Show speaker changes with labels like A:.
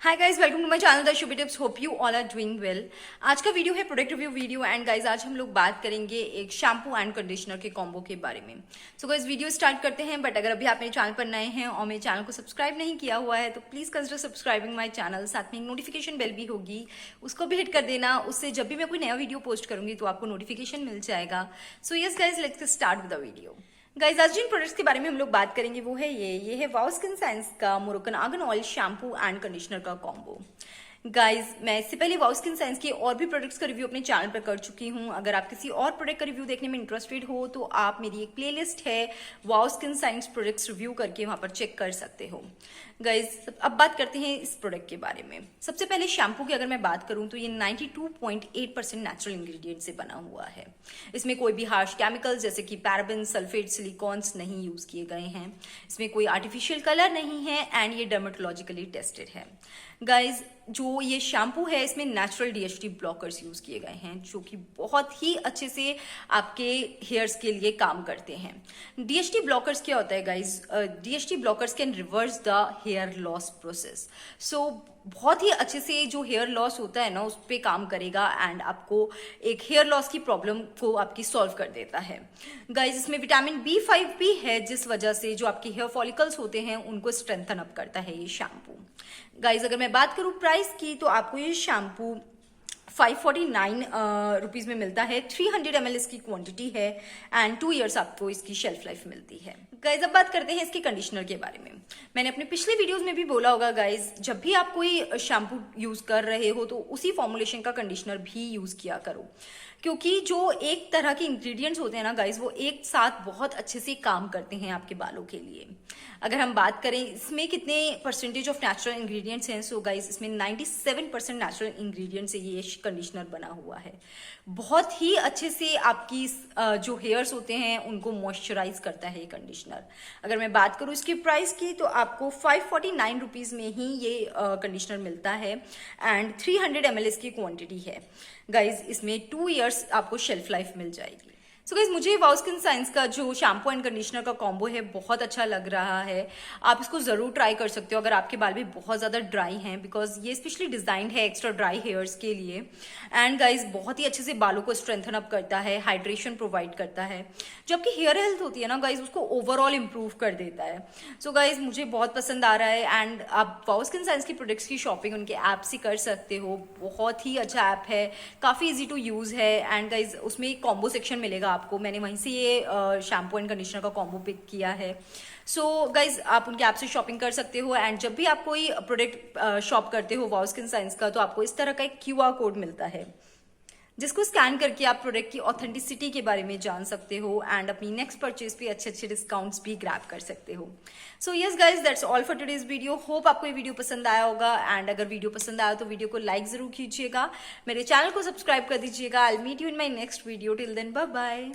A: Hi guys, welcome to my channel the Shubhi tips. Hope you all are doing well. आज का video है product review video and guys आज हम लोग बात करेंगे एक शैम्पू एंड कंडीशनर के कॉम्बो के बारे में। सो गाइज वीडियो स्टार्ट करते हैं, बट अगर अभी आप मेरे चैनल पर नए हैं और मेरे चैनल को सब्सक्राइब नहीं किया हुआ है तो please consider subscribing my channel. साथ में एक नोटिफिकेशन बेल भी होगी, उसको भी हिट कर देना। उससे जब भी मैं कोई नया वीडियो पोस्ट करूंगी तो आपको नोटिफिकेशन मिल जाएगा। So yes guys, let's start with the video. Guys आज जिन प्रोडक्ट्स के बारे में हम लोग बात करेंगे वो है ये है वाओ स्किन साइंस का Moroccan argan oil shampoo and conditioner का कॉम्बो। गाइज मैं इससे पहले वाओ स्किन साइंस के और भी प्रोडक्ट्स का रिव्यू अपने चैनल पर कर चुकी हूँ। अगर आप किसी और प्रोडक्ट का रिव्यू देखने में इंटरेस्टेड हो तो आप मेरी एक प्लेलिस्ट है wow skin science products review करके वहां पर चेक कर सकते हो। गाइज अब बात करते हैं इस प्रोडक्ट के बारे में। सबसे पहले शैम्पू की अगर मैं बात करूं तो ये 92.8% नेचुरल इंग्रेडिएंट से बना हुआ है। इसमें कोई भी हार्श केमिकल्स जैसे कि पैराबेन, सल्फेट, सिलिकॉन्स नहीं यूज किए गए हैं। इसमें कोई आर्टिफिशियल कलर नहीं है एंड ये डर्मेटोलॉजिकली टेस्टेड है। गाइज जो ये शैम्पू है इसमें नेचुरल डीएचटी ब्लॉकर्स यूज किए गए हैं जो कि बहुत ही अच्छे से आपके हेयर्स के लिए काम करते हैं। डीएचटी ब्लॉकर्स क्या होता है guys? DHT blockers can reverse the hair loss process. So बहुत ही अच्छे से जो हेयर लॉस होता है ना उस पर काम करेगा एंड आपको एक हेयर लॉस की प्रॉब्लम को आपकी सॉल्व कर देता है। गाइज इसमें विटामिन B5 भी है जिस वजह से जो आपके हेयर फॉलिकल्स होते हैं उनको स्ट्रेंथन अप करता है ये शैम्पू। गाइज अगर मैं बात करूं प्राइस की तो आपको ये शैम्पू 549 रुपीज में मिलता है। 300 ml इसकी क्वांटिटी है एंड 2 years आपको इसकी शेल्फ लाइफ मिलती है। गाइज अब बात करते हैं इसके कंडीशनर के बारे में। मैंने अपने पिछले वीडियोस में भी बोला होगा गाइज, जब भी आप कोई शैम्पू यूज कर रहे हो तो उसी फॉर्मुलेशन का कंडीशनर भी यूज किया करो, क्योंकि जो एक तरह के इंग्रेडिएंट्स होते हैं ना गाइज वो एक साथ बहुत अच्छे से काम करते हैं आपके बालों के लिए। अगर हम बात करें इसमें कितने परसेंटेज ऑफ नेचुरल इंग्रेडिएंट्स हैं, सो गाइज इसमें 97% नेचुरल इंग्रेडिएंट्स से ये कंडीशनर बना हुआ है। बहुत ही अच्छे से आपकी जो हेयर्स होते हैं उनको मॉइस्चराइज करता है ये कंडीशनर। अगर मैं बात करूं इसके प्राइस की तो आपको 549 रुपीज में ही ये कंडीशनर मिलता है एंड 300 ml इसकी क्वांटिटी है। गाइज इसमें 2 years आपको शेल्फ लाइफ मिल जाएगी। सो गाइज मुझे वाओ स्किन साइंस का जो शैम्पू एंड कंडीशनर का कॉम्बो है बहुत अच्छा लग रहा है। आप इसको जरूर ट्राई कर सकते हो अगर आपके बाल भी बहुत ज्यादा ड्राई हैं, बिकॉज ये स्पेशली डिजाइंड है एक्स्ट्रा ड्राई हेयर्स के लिए। एंड गाइज बहुत ही अच्छे से बालों को स्ट्रेंथन अप करता है, हाइड्रेशन प्रोवाइड करता है। जो आपकी हेयर हेल्थ होती है ना गाइज उसको ओवरऑल इंप्रूव कर देता है। सो गाइज मुझे बहुत पसंद आ रहा है एंड आप वाओ स्किन साइंस की प्रोडक्ट्स की शॉपिंग उनके ऐप से कर सकते हो। बहुत ही अच्छा ऐप है, काफी इजी टू यूज है एंड गाइज उसमें एक कॉम्बो सेक्शन मिलेगा आपको। मैंने वहीं से ये शैम्पू एंड कंडीशनर का कॉम्बो पिक किया है। सो गाइज आप उनके ऐप से शॉपिंग कर सकते हो एंड जब भी आप कोई प्रोडक्ट शॉप करते हो वाओ स्किन साइंस का तो आपको इस तरह का एक QR कोड मिलता है जिसको स्कैन करके आप प्रोडक्ट की ऑथेंटिसिटी के बारे में जान सकते हो एंड अपनी नेक्स्ट परचेज पे अच्छे अच्छे डिस्काउंट्स भी ग्रैब कर सकते हो। So yes guys, that's all for today's video. Hope आपको ये वीडियो पसंद आया होगा एंड अगर वीडियो पसंद आया तो वीडियो को लाइक जरूर कीजिएगा, मेरे चैनल को सब्सक्राइब कर दीजिएगा। I will meet you in my next video. Till then bye bye.